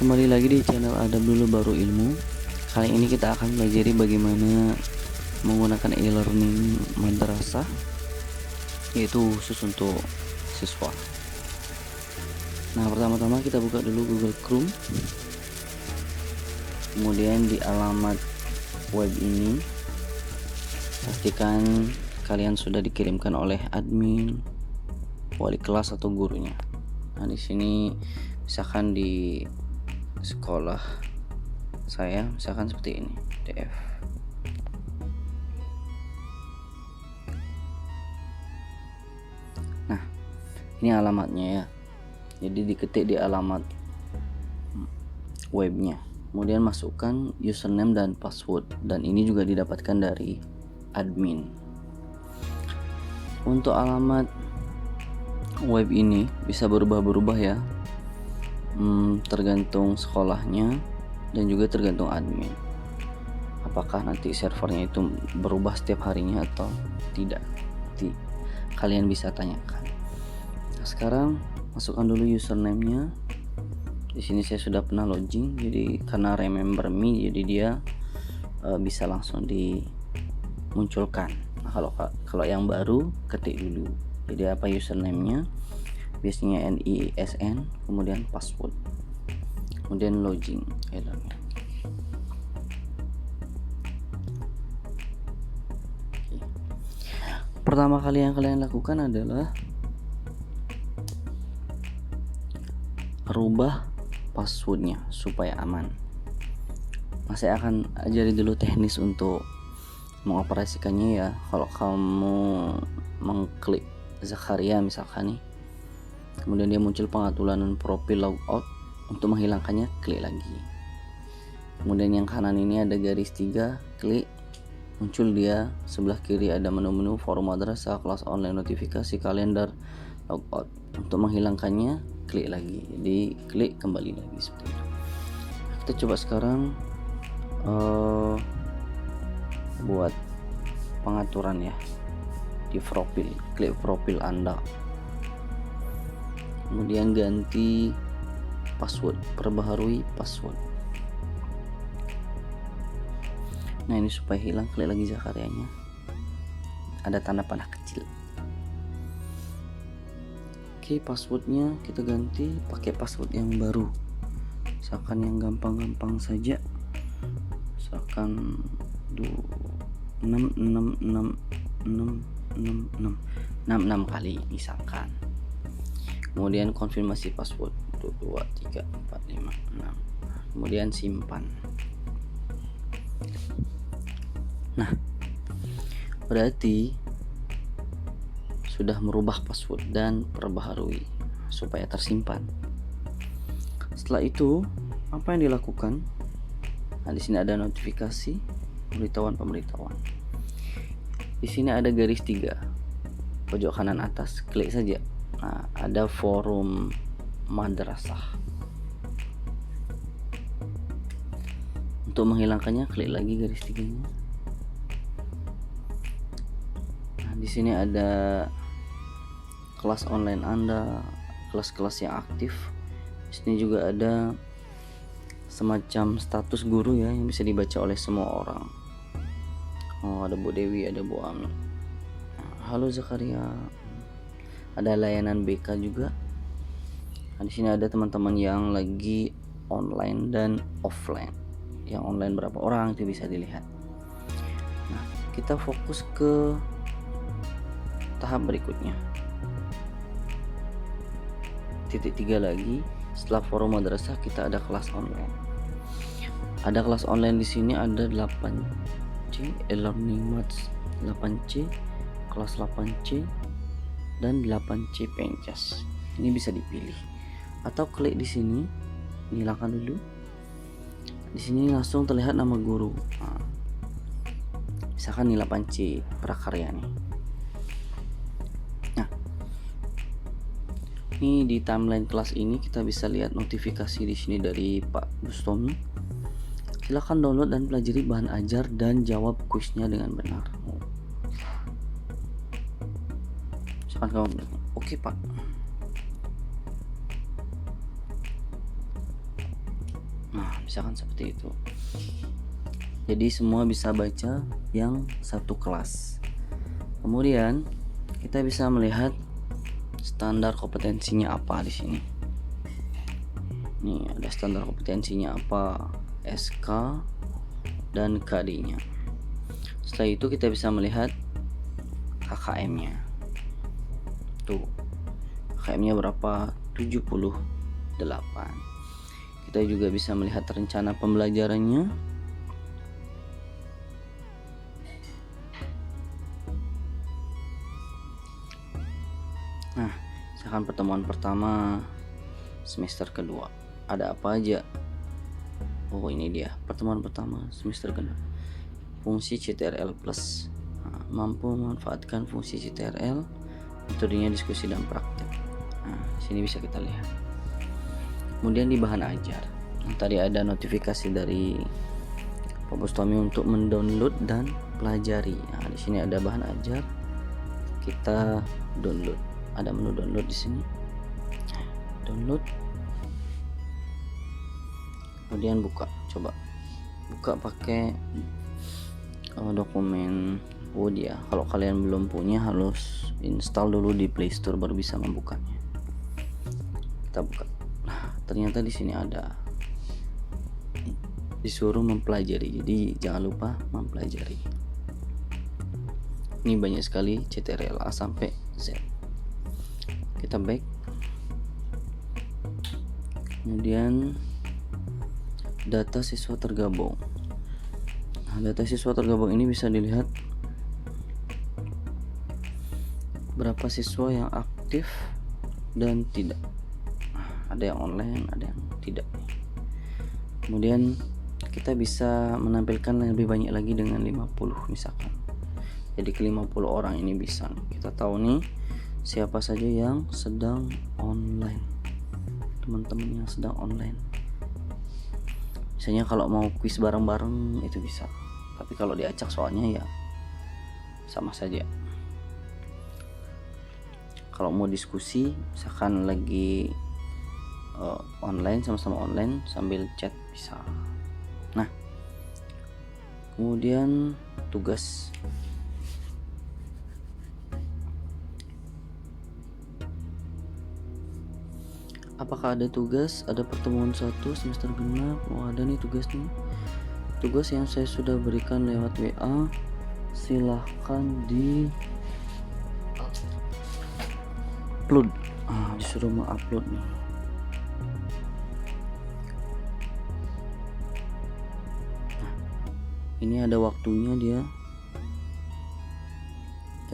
kembali lagi di channel Adab Dulu Baru Ilmu. Kali ini kita akan pelajari bagaimana menggunakan e-learning madrasah, yaitu khusus untuk siswa. Nah, pertama-tama kita buka dulu Google Chrome. Kemudian di alamat web ini pastikan kalian sudah dikirimkan oleh admin, wali kelas atau gurunya. Nah, di sini misalkan di sekolah saya misalkan seperti ini, DF. Nah, ini alamatnya ya. Jadi diketik di alamat webnya. Kemudian masukkan username dan password, dan ini juga didapatkan dari admin. Untuk alamat web ini bisa berubah-berubah ya, tergantung sekolahnya dan juga tergantung admin. Apakah nanti servernya itu berubah setiap harinya atau tidak? Nanti kalian bisa tanyakan. Nah, sekarang masukkan dulu username-nya. Di sini saya sudah pernah login, jadi karena remember me, jadi dia bisa langsung dimunculkan. Nah, kalau yang baru ketik dulu. Jadi apa username-nya? Biasanya NISN, kemudian password, kemudian login e-learning. Pertama kali yang kalian lakukan adalah rubah passwordnya supaya aman. Nah, saya akan ajari dulu teknis untuk mengoperasikannya ya. Kalau kamu mengklik Zakaria misalkan nih, kemudian dia muncul pengaturan profil logout. Untuk menghilangkannya klik lagi. Kemudian yang kanan ini ada garis 3, klik, muncul dia sebelah kiri ada menu-menu forum madrasah, kelas online, notifikasi, kalender, logout. Untuk menghilangkannya klik lagi. Jadi klik kembali lagi seperti itu. Kita coba sekarang buat pengaturan ya di profil. Klik profil Anda, kemudian ganti password, perbaharui password. Nah, ini supaya hilang klik lagi Zakarianya, ada tanda panah kecil. Oke, passwordnya kita ganti pakai password yang baru, misalkan yang gampang-gampang saja, misalkan 66 kali misalkan. Kemudian konfirmasi password 2, 3, 4, 5, 6. Kemudian simpan. Nah, berarti sudah merubah password dan perbaharui supaya tersimpan. Setelah itu, apa yang dilakukan? Nah, di sini ada notifikasi, pemberitahuan. Di sini ada garis 3, pojok kanan atas, klik saja. Nah, ada forum madrasah. Untuk menghilangkannya klik lagi garis 3-nya. Nah, di sini ada kelas online Anda, kelas-kelas yang aktif. Di sini juga ada semacam status guru ya yang bisa dibaca oleh semua orang. Oh, ada Bu Dewi, ada Bu Ami. Halo Zakaria. Ada layanan BK juga. Nah, di sini ada teman-teman yang lagi online dan offline. Yang online berapa orang itu bisa dilihat. Nah, kita fokus ke tahap berikutnya. Titik 3 lagi. Setelah forum madrasah kita ada kelas online. Ada kelas online di sini ada 8C, e-learning maths 8C, kelas 8C dan 8C Pencas. Ini bisa dipilih atau klik di sini, nyalakan dulu. Di sini langsung terlihat nama guru. Nah, misalkan nih 8C prakarya nih. Nah, ini di timeline kelas ini kita bisa lihat notifikasi di sini dari Pak Bustomi. Silakan download dan pelajari bahan ajar dan jawab kuisnya dengan benar. Misalkan kamu bilang, oke Pak. Nah, misalkan seperti itu. Jadi semua bisa baca yang satu kelas. Kemudian kita bisa melihat standar kompetensinya apa di sini. Nih ada standar kompetensinya apa, SK dan KD-nya. Setelah itu kita bisa melihat KKM-nya. Tuh, KKM-nya berapa? 78. Kita juga bisa melihat rencana pembelajarannya. Nah, misalkan pertemuan pertama semester kedua, ada apa aja? Oh, ini dia pertemuan pertama semester kedua. Fungsi CTRL plus. Nah, mampu memanfaatkan fungsi CTRL, metodenya diskusi dan praktek. Nah, sini bisa kita lihat. Kemudian di bahan ajar, tadi ada notifikasi dari Pak Bustami untuk mendownload dan pelajari. Nah, di sini ada bahan ajar, kita download. Ada menu download di sini. Download. Kemudian buka, coba buka pakai dokumen Word ya. Kalau kalian belum punya harus install dulu di Play Store baru bisa membukanya. Kita buka. Nah, ternyata di sini ada disuruh mempelajari. Jadi jangan lupa mempelajari. Ini banyak sekali CTRL A sampai Z. Kita back. Kemudian data siswa tergabung. Nah, data siswa tergabung ini bisa dilihat berapa siswa yang aktif dan tidak. Ada yang online, ada yang tidak. Kemudian kita bisa menampilkan lebih banyak lagi dengan 50 misalkan. Jadi ke 50 orang ini bisa. Kita tahu nih siapa saja yang sedang online. Teman-teman yang sedang online. Misalnya kalau mau kuis bareng-bareng itu bisa. Tapi kalau diacak soalnya ya sama saja. Kalau mau diskusi misalkan lagi online, sama-sama online sambil chat bisa. Nah, kemudian tugas. Apakah ada tugas? Ada pertemuan 1 semester genap. Oh, ada nih tugas nih. Tugas yang saya sudah berikan lewat WA. Silahkan di upload. Disuruh mengupload nih. Nah, ini ada waktunya dia.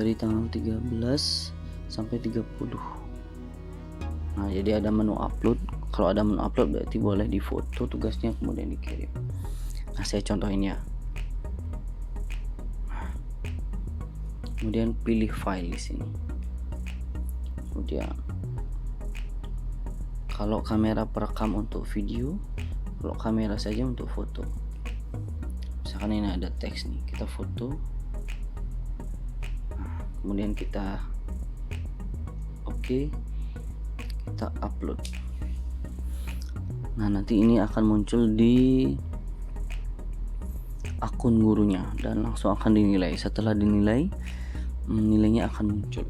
Dari tanggal 13 sampai 30. Nah, jadi ada menu upload. Kalau ada menu upload berarti boleh difoto tugasnya kemudian dikirim. Nah, saya contohin ya. Kemudian pilih file di sini. Kemudian kalau kamera perekam untuk video, kalau kamera saja untuk foto. Misalkan ini ada teks nih, kita foto. Nah, kemudian kita oke. Kita upload. Nah, nanti ini akan muncul di akun gurunya dan langsung akan dinilai. Setelah dinilai, nilainya akan muncul.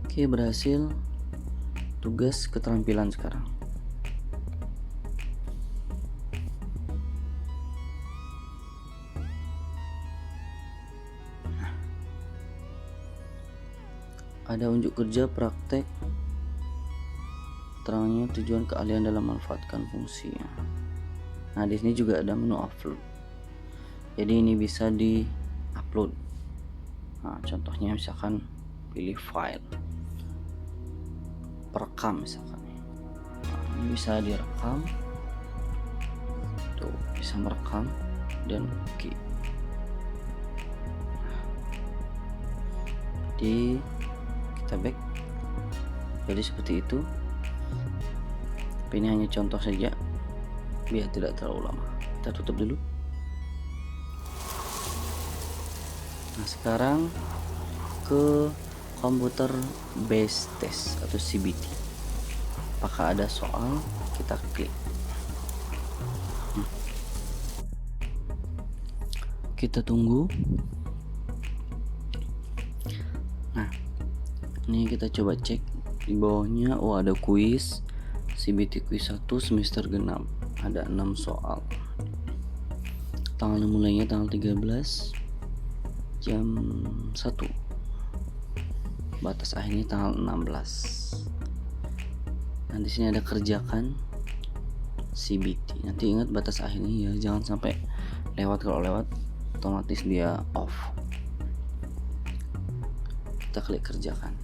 Oke, berhasil. Tugas keterampilan sekarang. Ada unjuk kerja praktek, terangnya tujuan keahlian dalam memanfaatkan fungsi. Nah, di sini juga ada menu upload. Jadi ini bisa di upload. Nah, contohnya misalkan pilih file, perekam misalkan. Nah, ini bisa direkam. Tuh, bisa merekam dan oke. Jadi kita back. Jadi seperti itu. Tapi ini hanya contoh saja biar tidak terlalu lama. Kita tutup dulu. Nah, sekarang ke Computer Based Test atau CBT. Apakah ada soal? Kita klik. Kita tunggu. Nah, ini kita coba cek di bawahnya. Oh, ada kuis CBT kuis 1 semester genap. Ada 6 soal. Tanggal mulainya tanggal 13 jam 1. Batas akhirnya tanggal 16. Nah, di sini ada kerjakan CBT. Nanti ingat batas akhirnya ya, jangan sampai lewat. Kalau lewat otomatis dia off. Kita klik kerjakan.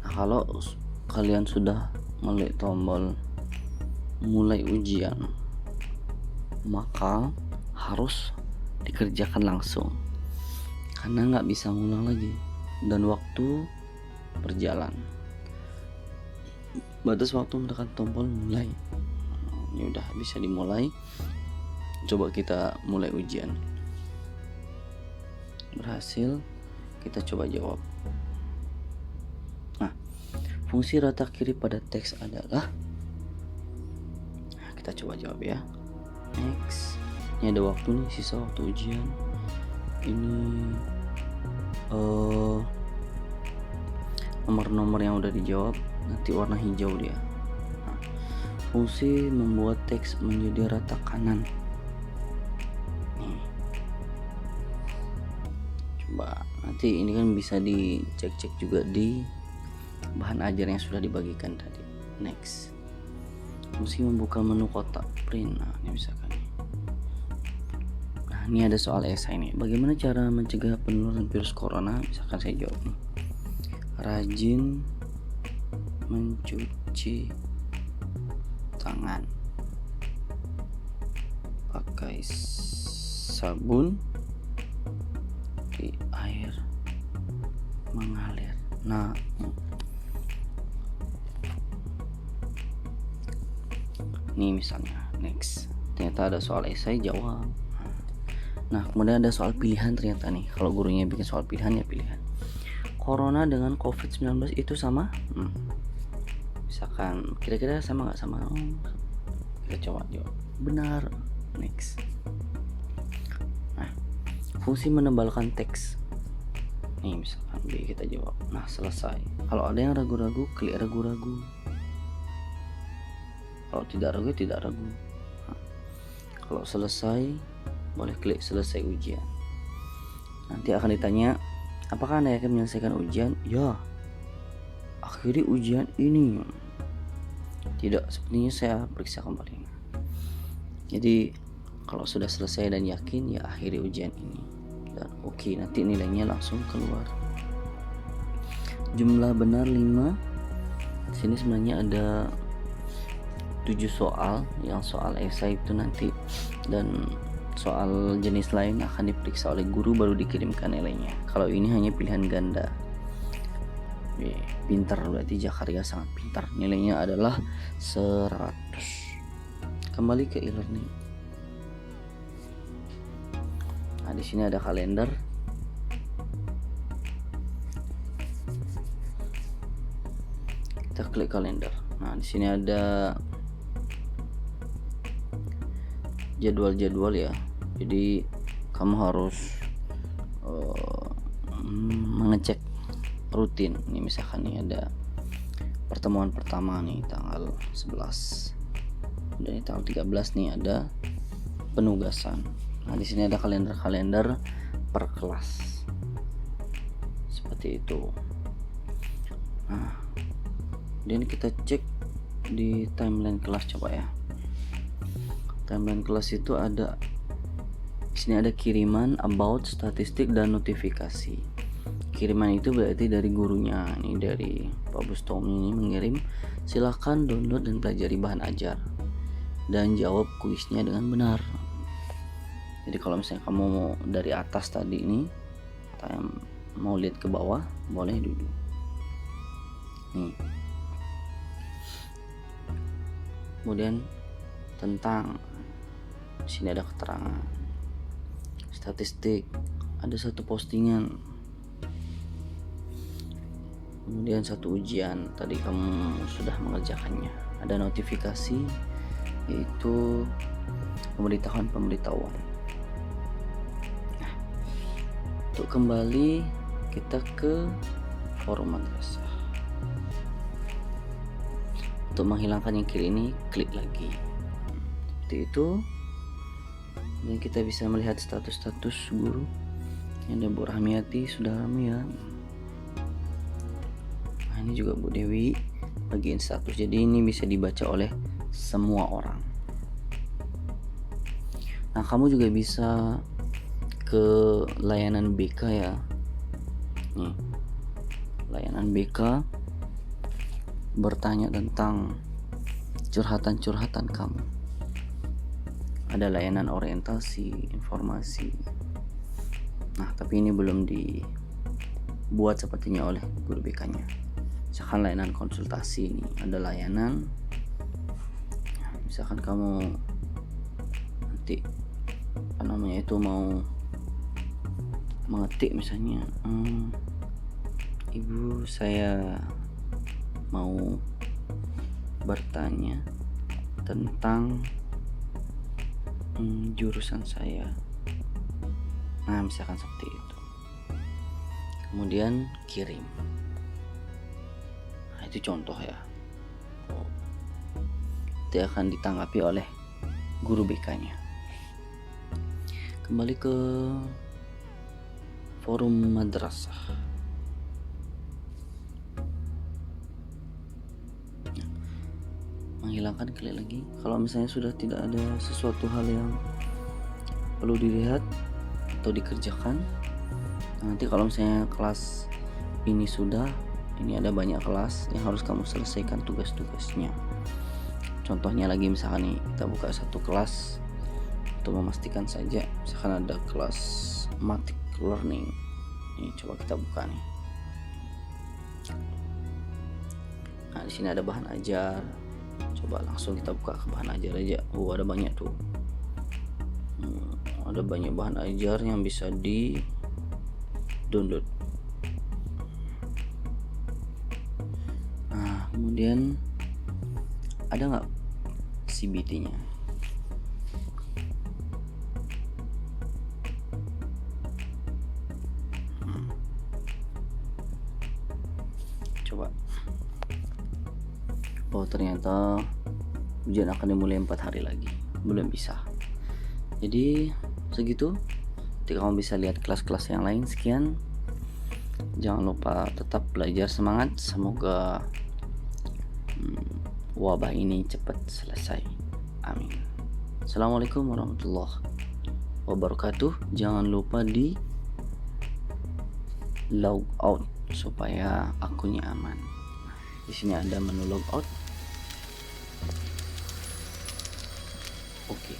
Nah, kalau kalian sudah mengklik tombol mulai ujian, maka harus dikerjakan langsung, karena nggak bisa ngulang lagi dan waktu berjalan. Batas waktu menekan tombol mulai. Ini udah bisa dimulai. Coba kita mulai ujian. Berhasil. Kita coba jawab. Nah, fungsi rata kiri pada teks adalah. Nah, kita coba jawab ya. Next. Ini ada waktu nih, sisa waktu ujian. Ini nomor-nomor yang udah dijawab nanti warna hijau dia. Nah, fungsi membuat teks menjadi rata kanan. Nih. Coba nanti ini kan bisa dicek-cek juga di bahan ajar yang sudah dibagikan tadi. Next. Fungsi membuka menu kotak print. Nah, ini misalkan. Nah, ini ada soal esai nih. Bagaimana cara mencegah penularan virus corona? Misalkan saya jawab nih. Rajin mencuci tangan pakai sabun di air mengalir. Nah, ini misalnya. Next. Ternyata ada soal esai, jawab. Nah, kemudian ada soal pilihan ternyata nih. Kalau gurunya bikin soal pilihan ya pilihan. Corona dengan COVID-19 itu sama? Misalkan kira-kira sama nggak sama? Kita coba jawab. Benar. Next. Nah, fungsi menebalkan teks. Nih misalkan B, kita jawab. Nah, selesai. Kalau ada yang ragu-ragu, klik ragu-ragu. Kalau tidak ragu, tidak ragu. Nah, kalau selesai, boleh klik selesai ujian. Nanti akan ditanya, apakah Anda yakin menyelesaikan ujian? Ya, akhiri ujian ini. Tidak, sepertinya saya periksa kembali. Jadi kalau sudah selesai dan yakin, ya akhiri ujian ini. Dan oke, nanti nilainya langsung keluar. Jumlah benar 5. Di sini sebenarnya ada 7 soal. Yang soal esai itu nanti, dan soal jenis lain akan diperiksa oleh guru baru dikirimkan nilainya. Kalau ini hanya pilihan ganda. Pintar, berarti Jakaria sangat pintar. Nilainya adalah 100. Kembali ke e-learning. Nah, di sini ada kalender. Kita klik kalender. Nah, di sini ada jadwal-jadwal ya. Jadi kamu harus mengecek rutin. Ini misalkan nih ada pertemuan pertama nih tanggal 11. Dan di tanggal 13 nih ada penugasan. Nah, di sini ada kalender-kalender per kelas. Seperti itu. Nah, dan kita cek di timeline kelas coba ya. Timeline kelas itu ada di sini ada kiriman, about, statistik, dan notifikasi. Kiriman itu berarti dari gurunya, ini dari Pak Bustomi ini mengirim. Silahkan download dan pelajari bahan ajar dan jawab kuisnya dengan benar. Jadi kalau misalnya kamu mau dari atas tadi ini, mau lihat ke bawah, boleh duduk. Nih. Kemudian tentang sini ada keterangan statistik, ada satu postingan Kemudian satu ujian tadi kamu sudah mengerjakannya. Ada notifikasi yaitu pemberitahuan. Nah, untuk kembali kita ke forum madrasah. Untuk menghilangkan yang kiri ini, klik lagi. Seperti itu. Dan kita bisa melihat status-status guru. Yang ada Bu Rahmiati sudah ramai ya. Nah, ini juga Bu Dewi bagian status. Jadi ini bisa dibaca oleh semua orang. Nah, kamu juga bisa ke layanan BK ya. Nih, layanan BK bertanya tentang curhatan-curhatan kamu. Ada layanan orientasi, informasi. Nah, tapi ini belum dibuat sepertinya oleh guru BK-nya. Misalkan layanan konsultasi ini, ada layanan. Misalkan kamu nanti mau mengetik misalnya, Ibu, saya mau bertanya tentang jurusan saya. Nah, misalkan seperti itu. Kemudian kirim. Nah, itu contoh ya. Itu akan ditanggapi oleh guru BK-nya. Kembali ke forum madrasah. Menghilangkan, klik lagi. Kalau misalnya sudah tidak ada sesuatu hal yang perlu dilihat atau dikerjakan, nanti kalau misalnya kelas ini ada banyak kelas yang harus kamu selesaikan tugas-tugasnya. Contohnya lagi, misalkan nih kita buka satu kelas untuk memastikan saja. Misalkan ada kelas Matic Learning. Ini coba kita buka nih. Nah, di sini ada bahan ajar. Coba langsung kita buka ke bahan ajar aja. Ada banyak tuh. Ada banyak bahan ajar yang bisa di download. Nah, kemudian ada nggak CBT-nya? Coba. Oh, ternyata ujian akan dimulai 4 hari lagi. Belum bisa. Jadi segitu. Nanti kamu bisa lihat kelas-kelas yang lain. Sekian. Jangan lupa tetap belajar, semangat. Semoga wabah ini cepat selesai. Amin. Assalamualaikum warahmatullahi wabarakatuh. Jangan lupa di log out supaya akunnya aman. Di sini ada menu log out. Oke.